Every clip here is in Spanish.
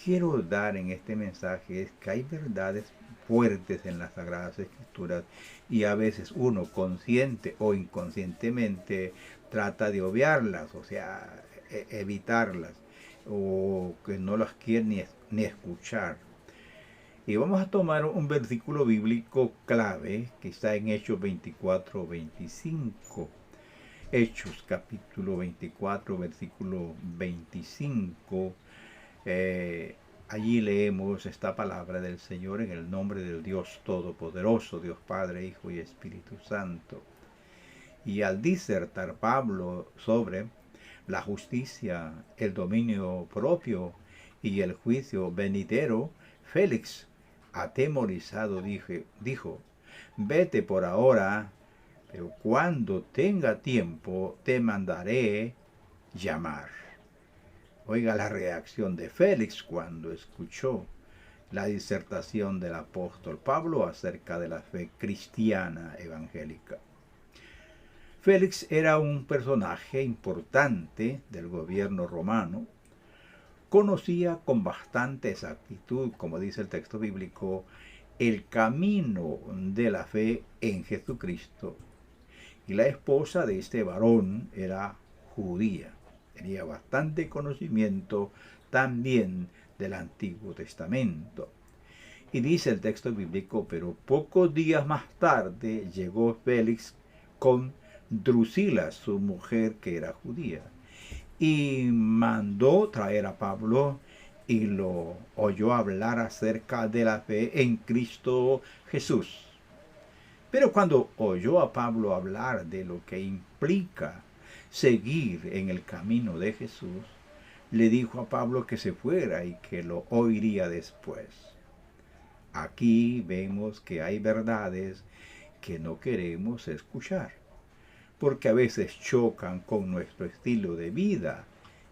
quiero dar en este mensaje es que hay verdades fuertes en las Sagradas Escrituras y a veces uno consciente o inconscientemente trata de obviarlas, o sea, evitarlas, o que no las quiere ni escuchar. Y vamos a tomar un versículo bíblico clave que está en Hechos 24-25. Hechos capítulo 24, versículo 25. Allí leemos esta palabra del Señor en el nombre del Dios Todopoderoso, Dios Padre, Hijo y Espíritu Santo. Y al disertar Pablo sobre la justicia, el dominio propio y el juicio venidero, Félix, atemorizado, dijo, vete por ahora, pero cuando tenga tiempo te mandaré llamar. Oiga la reacción de Félix cuando escuchó la disertación del apóstol Pablo acerca de la fe cristiana evangélica. Félix era un personaje importante del gobierno romano. Conocía con bastante exactitud, como dice el texto bíblico, el camino de la fe en Jesucristo. Y la esposa de este varón era judía. Tenía bastante conocimiento también del Antiguo Testamento. Y dice el texto bíblico, pero pocos días más tarde llegó Félix con Drusila, su mujer que era judía, y mandó traer a Pablo y lo oyó hablar acerca de la fe en Cristo Jesús. Pero cuando oyó a Pablo hablar de lo que implica seguir en el camino de Jesús, le dijo a Pablo que se fuera y que lo oiría después. Aquí vemos que hay verdades que no queremos escuchar, porque a veces chocan con nuestro estilo de vida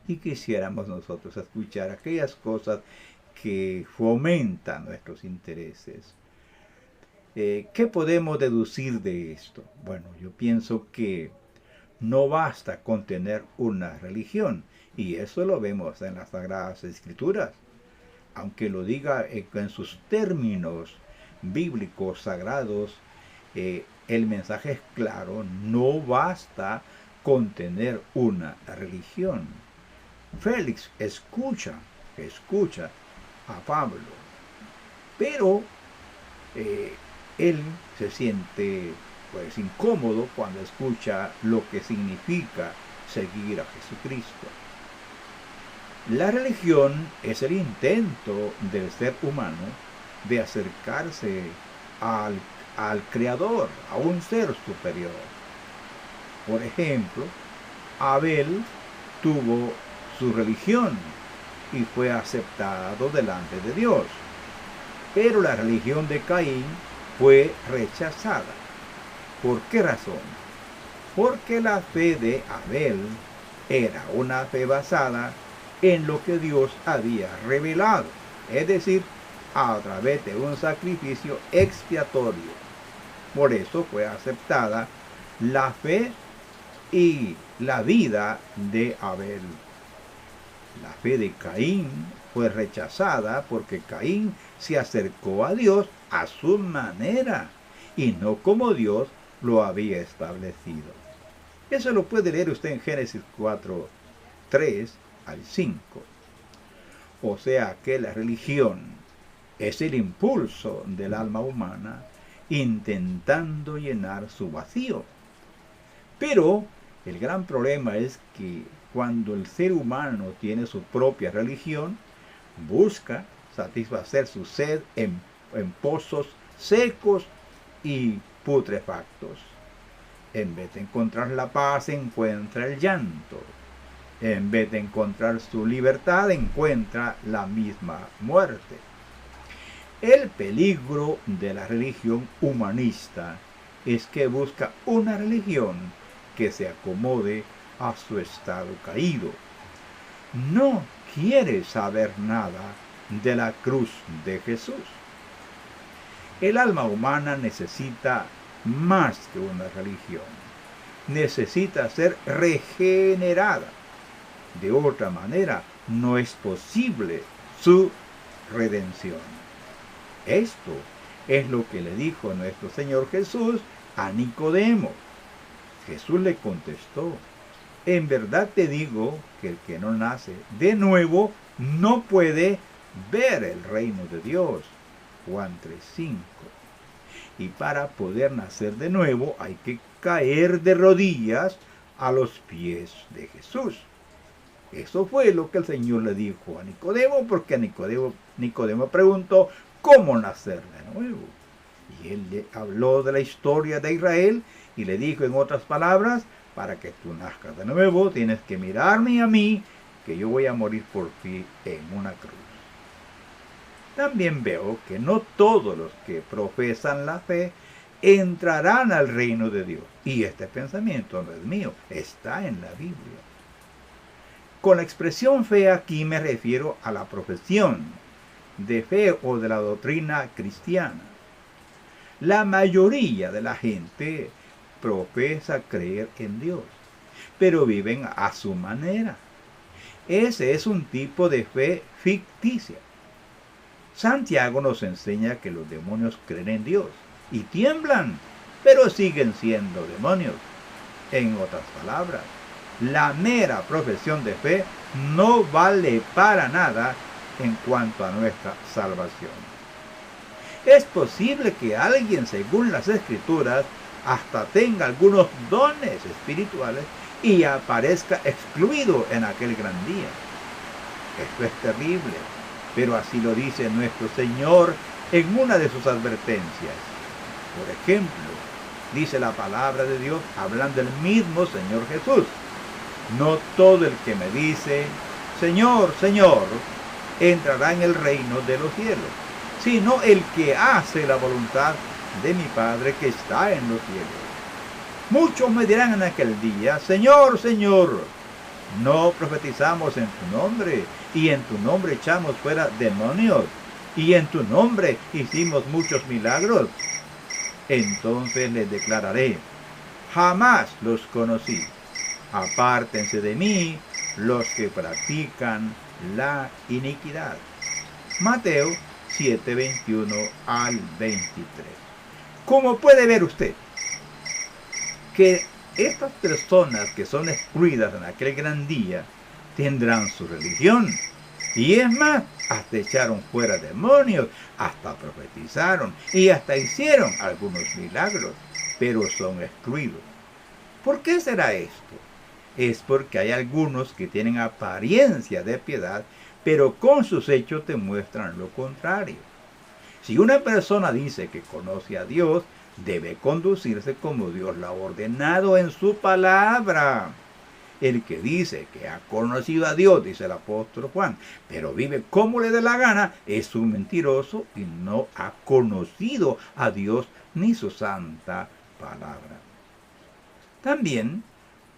y quisiéramos nosotros escuchar aquellas cosas que fomentan nuestros intereses. ¿Qué podemos deducir de esto? Bueno, yo pienso que no basta con tener una religión, y eso lo vemos en las Sagradas Escrituras. Aunque lo diga en sus términos bíblicos sagrados, el mensaje es claro, no basta con tener una religión. Félix escucha a Pablo, pero él se siente pues incómodo cuando escucha lo que significa seguir a Jesucristo. La religión es el intento del ser humano de acercarse al Creador, a un ser superior. Por ejemplo, Abel tuvo su religión y fue aceptado delante de Dios. Pero la religión de Caín fue rechazada. ¿Por qué razón? Porque la fe de Abel era una fe basada en lo que Dios había revelado, es decir, a través de un sacrificio expiatorio. Por eso fue aceptada la fe y la vida de Abel. La fe de Caín fue rechazada porque Caín se acercó a Dios a su manera y no como Dios lo había establecido. Eso lo puede leer usted en Génesis 4, 3 al 5. O sea que la religión es el impulso del alma humana intentando llenar su vacío. Pero el gran problema es que cuando el ser humano tiene su propia religión, busca satisfacer su sed en pozos secos y putrefactos. En vez de encontrar la paz, encuentra el llanto. En vez de encontrar su libertad, encuentra la misma muerte. El peligro de la religión humanista es que busca una religión que se acomode a su estado caído. No quiere saber nada de la cruz de Jesús. El alma humana necesita más que una religión. Necesita ser regenerada. De otra manera, no es posible su redención. Esto es lo que le dijo nuestro Señor Jesús a Nicodemo. Jesús le contestó: en verdad te digo que el que no nace de nuevo no puede ver el reino de Dios. Juan 3:5. Y para poder nacer de nuevo hay que caer de rodillas a los pies de Jesús. Eso fue lo que el Señor le dijo a Nicodemo, porque Nicodemo preguntó: ¿cómo nacer de nuevo? Y él le habló de la historia de Israel y le dijo, en otras palabras: para que tú nazcas de nuevo tienes que mirarme a mí, que yo voy a morir por ti en una cruz. También veo que no todos los que profesan la fe entrarán al reino de Dios. Y este pensamiento no es mío, está en la Biblia. Con la expresión fe aquí me refiero a la profesión de fe o de la doctrina cristiana. La mayoría de la gente profesa creer en Dios, pero viven a su manera. Ese es un tipo de fe ficticia. Santiago nos enseña que los demonios creen en Dios y tiemblan, pero siguen siendo demonios. En otras palabras, la mera profesión de fe no vale para nada en cuanto a nuestra salvación. Es posible que alguien, según las Escrituras, hasta tenga algunos dones espirituales y aparezca excluido en aquel gran día. Esto es terrible, pero así lo dice nuestro Señor en una de sus advertencias. Por ejemplo, dice la palabra de Dios, hablando del mismo Señor Jesús: no todo el que me dice, Señor, Señor, entrará en el reino de los cielos, sino el que hace la voluntad de mi Padre que está en los cielos. Muchos me dirán en aquel día: Señor, Señor, no profetizamos en tu nombre, y en tu nombre echamos fuera demonios, y en tu nombre hicimos muchos milagros. Entonces les declararé: jamás los conocí. Apártense de mí los que practican la iniquidad. Mateo 7:21 al 23. Como puede ver usted, que estas personas que son excluidas en aquel gran día tendrán su religión. Y es más, hasta echaron fuera demonios, hasta profetizaron y hasta hicieron algunos milagros, pero son excluidos. ¿Por qué será esto? Es porque hay algunos que tienen apariencia de piedad, pero con sus hechos te muestran lo contrario. Si una persona dice que conoce a Dios, debe conducirse como Dios la ha ordenado en su palabra. El que dice que ha conocido a Dios, dice el apóstol Juan, pero vive como le dé la gana, es un mentiroso y no ha conocido a Dios ni su santa palabra. También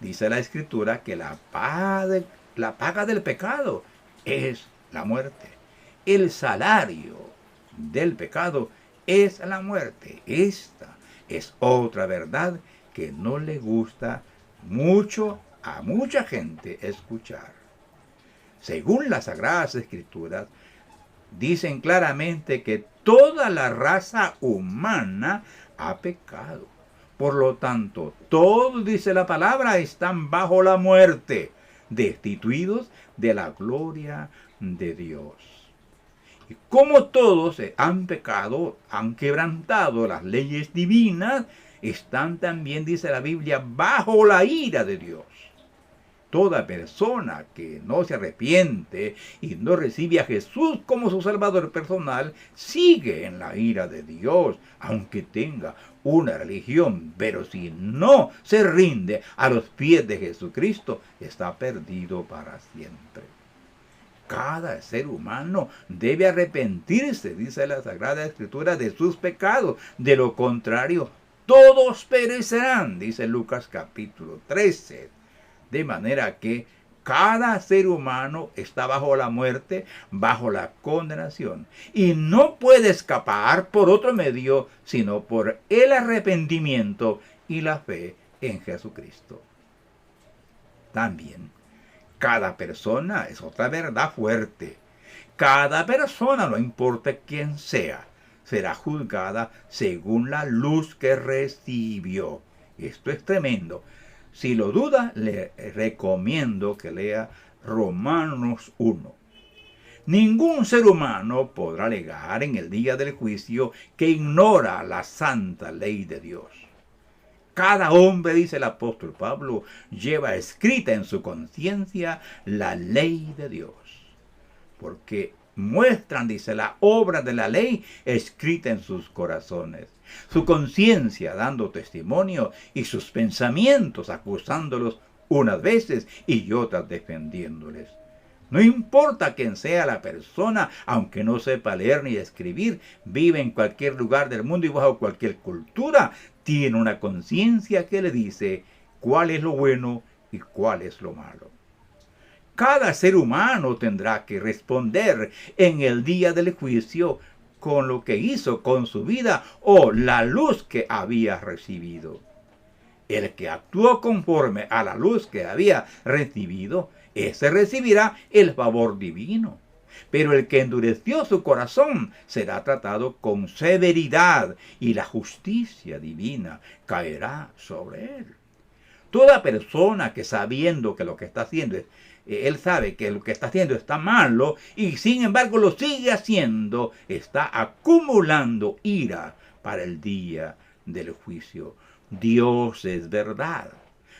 dice la Escritura que la paga del pecado es la muerte. El salario del pecado es la muerte. Esta es otra verdad que no le gusta mucho a mucha gente escuchar. Según las Sagradas Escrituras, dicen claramente que toda la raza humana ha pecado. Por lo tanto, todos, dice la palabra, están bajo la muerte, destituidos de la gloria de Dios. Y como todos han pecado, han quebrantado las leyes divinas, están también, dice la Biblia, bajo la ira de Dios. Toda persona que no se arrepiente y no recibe a Jesús como su Salvador personal, sigue en la ira de Dios, aunque tenga una religión. Pero si no se rinde a los pies de Jesucristo, está perdido para siempre. Cada ser humano debe arrepentirse, dice la Sagrada Escritura, de sus pecados. De lo contrario, todos perecerán, dice Lucas capítulo 13. De manera que cada ser humano está bajo la muerte, bajo la condenación. Y no puede escapar por otro medio, sino por el arrepentimiento y la fe en Jesucristo. También, cada persona es otra verdad fuerte. cada persona, no importa quién sea, será juzgada según la luz que recibió. Esto es tremendo. Si lo duda, le recomiendo que lea Romanos 1. Ningún ser humano podrá alegar en el día del juicio que ignora la santa ley de Dios. Cada hombre, dice el apóstol Pablo, lleva escrita en su conciencia la ley de Dios. Porque muestran, dice, la obra de la ley escrita en sus corazones. Su conciencia dando testimonio y sus pensamientos acusándolos unas veces y otras defendiéndoles. No importa quién sea la persona, aunque no sepa leer ni escribir, vive en cualquier lugar del mundo y bajo cualquier cultura, tiene una conciencia que le dice cuál es lo bueno y cuál es lo malo. Cada ser humano tendrá que responder en el día del juicio con lo que hizo con su vida o la luz que había recibido. El que actuó conforme a la luz que había recibido, ese recibirá el favor divino. Pero el que endureció su corazón será tratado con severidad y la justicia divina caerá sobre él. Toda persona que sabiendo que lo que está haciendo él sabe que lo que está haciendo está malo y sin embargo lo sigue haciendo, está acumulando ira para el día del juicio. Dios es verdad.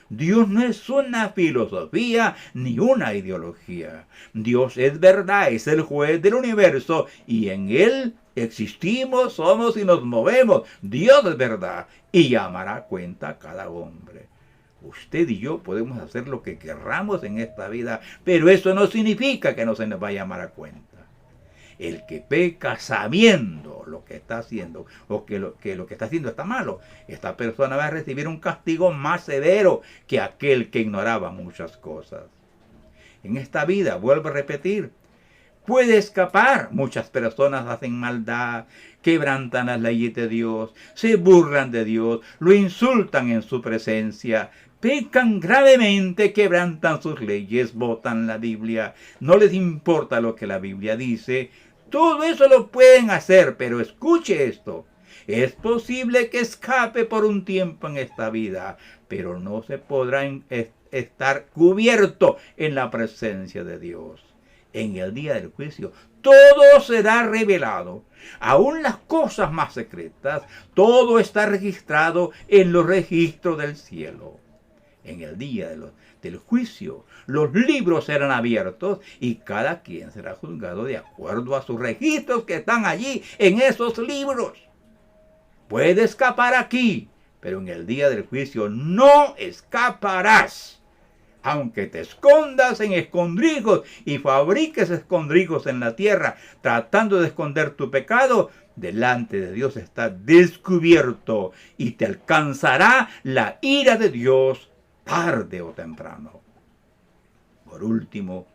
Dios no es una filosofía ni una ideología. Dios es verdad, es el juez del universo y en Él existimos, somos y nos movemos. Dios es verdad y llamará cuenta a cada hombre. Usted y yo podemos hacer lo que querramos en esta vida, pero eso no significa que no se nos va a llamar a cuenta. El que peca sabiendo lo que está haciendo o que lo que está haciendo está malo, esta persona va a recibir un castigo más severo que aquel que ignoraba muchas cosas. En esta vida, vuelvo a repetir, puede escapar. Muchas personas hacen maldad, quebrantan las leyes de Dios, se burlan de Dios, lo insultan en su presencia, pecan gravemente, quebrantan sus leyes, botan la Biblia, no les importa lo que la Biblia dice. Todo eso lo pueden hacer, pero escuche esto. Es posible que escape por un tiempo en esta vida, pero no se podrá estar cubierto en la presencia de Dios. En el día del juicio, todo será revelado. Aún las cosas más secretas, todo está registrado en los registros del cielo. En el día del juicio, los libros serán abiertos y cada quien será juzgado de acuerdo a sus registros que están allí en esos libros. Puede escapar aquí, pero en el día del juicio no escaparás. Aunque te escondas en escondrijos y fabriques escondrijos en la tierra, tratando de esconder tu pecado, delante de Dios está descubierto y te alcanzará la ira de Dios tarde o temprano. Por último,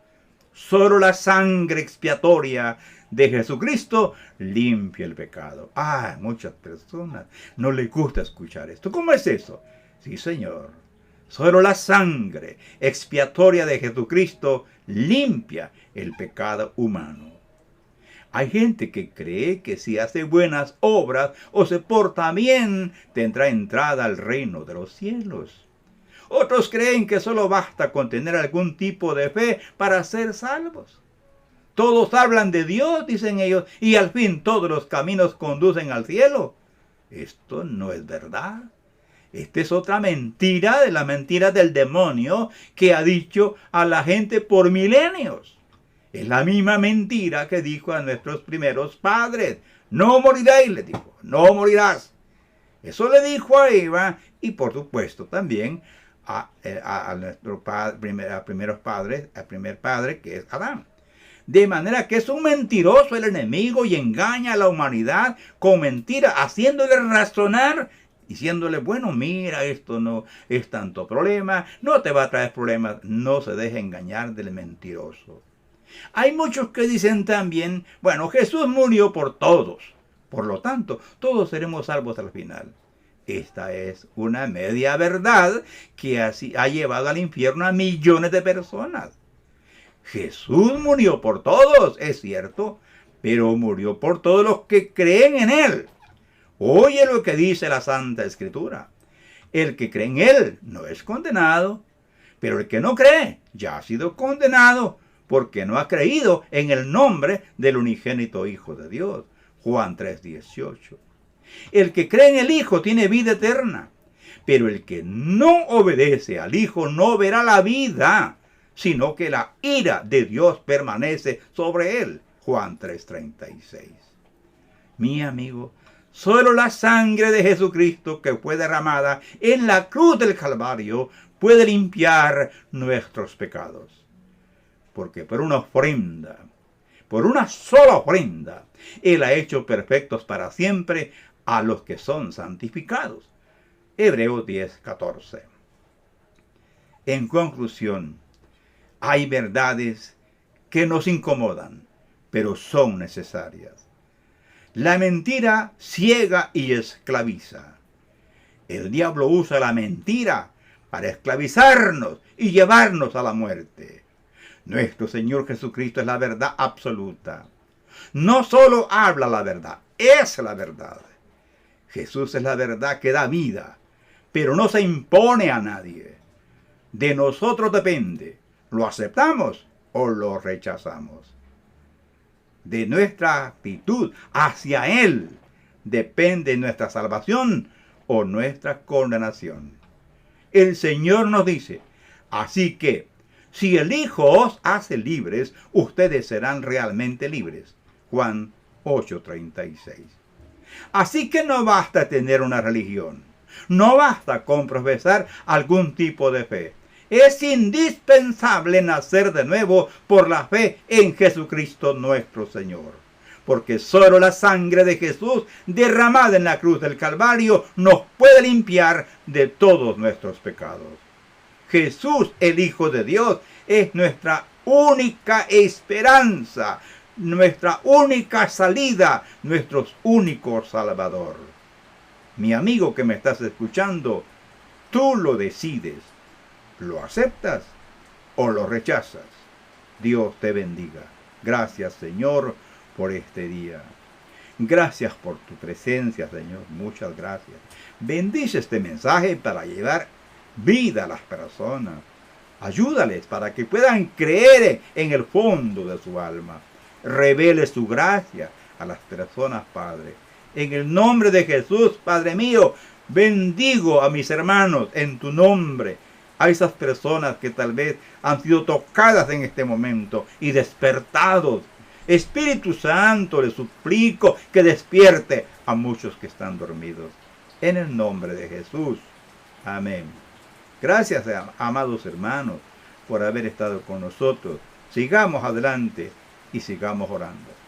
solo la sangre expiatoria de Jesucristo limpia el pecado. Muchas personas no les gusta escuchar esto. ¿Cómo es eso? Sí, Señor. Solo la sangre expiatoria de Jesucristo limpia el pecado humano. Hay gente que cree que si hace buenas obras o se porta bien, tendrá entrada al reino de los cielos. Otros creen que solo basta con tener algún tipo de fe para ser salvos. Todos hablan de Dios, dicen ellos, y al fin todos los caminos conducen al cielo. Esto no es verdad. Esta es otra mentira de la mentira del demonio que ha dicho a la gente por milenios. Es la misma mentira que dijo a nuestros primeros padres. No moriréis, le dijo, no morirás. Eso le dijo a Eva y por supuesto también a nuestro primer padre que es Adán. De manera que es un mentiroso el enemigo y engaña a la humanidad con mentiras, haciéndole razonar, diciéndole, bueno, mira, esto no es tanto problema, no te va a traer problemas. No se deje engañar del mentiroso. Hay muchos que dicen también, bueno, Jesús murió por todos, por lo tanto, todos seremos salvos al final. Esta es una media verdad que ha llevado al infierno a millones de personas. Jesús murió por todos, es cierto, pero murió por todos los que creen en Él. Oye lo que dice la Santa Escritura. El que cree en Él no es condenado, pero el que no cree ya ha sido condenado porque no ha creído en el nombre del unigénito Hijo de Dios. Juan 3:18. El que cree en el Hijo tiene vida eterna, pero el que no obedece al Hijo no verá la vida, sino que la ira de Dios permanece sobre él. Juan 3:36. Mi amigo, solo la sangre de Jesucristo que fue derramada en la cruz del Calvario puede limpiar nuestros pecados. Porque por una ofrenda, por una sola ofrenda, Él ha hecho perfectos para siempre a los que son santificados. Hebreos 10:14. En conclusión, hay verdades que nos incomodan, pero son necesarias. La mentira ciega y esclaviza. El diablo usa la mentira para esclavizarnos y llevarnos a la muerte. Nuestro Señor Jesucristo es la verdad absoluta. No solo habla la verdad, es la verdad. Jesús es la verdad que da vida, pero no se impone a nadie. De nosotros depende, ¿lo aceptamos o lo rechazamos? De nuestra actitud hacia Él depende nuestra salvación o nuestra condenación. El Señor nos dice, así que, si el Hijo os hace libres, ustedes serán realmente libres. Juan 8:36. Así que no basta tener una religión. No basta con profesar algún tipo de fe. Es indispensable nacer de nuevo por la fe en Jesucristo nuestro Señor. Porque solo la sangre de Jesús derramada en la cruz del Calvario nos puede limpiar de todos nuestros pecados. Jesús, el Hijo de Dios, es nuestra única esperanza, nuestra única salida, nuestro único Salvador. Mi amigo que me estás escuchando, tú lo decides. ¿Lo aceptas o lo rechazas? Dios te bendiga. Gracias, Señor, por este día. Gracias por tu presencia, Señor. Muchas gracias. Bendice este mensaje para llevar vida a las personas. Ayúdales para que puedan creer en el fondo de su alma. Revele su gracia a las personas, Padre. En el nombre de Jesús, Padre mío, bendigo a mis hermanos en tu nombre. A esas personas que tal vez han sido tocadas en este momento y despertados. Espíritu Santo, le suplico que despierte a muchos que están dormidos. En el nombre de Jesús. Amén. Gracias, amados hermanos, por haber estado con nosotros. Sigamos adelante y sigamos orando.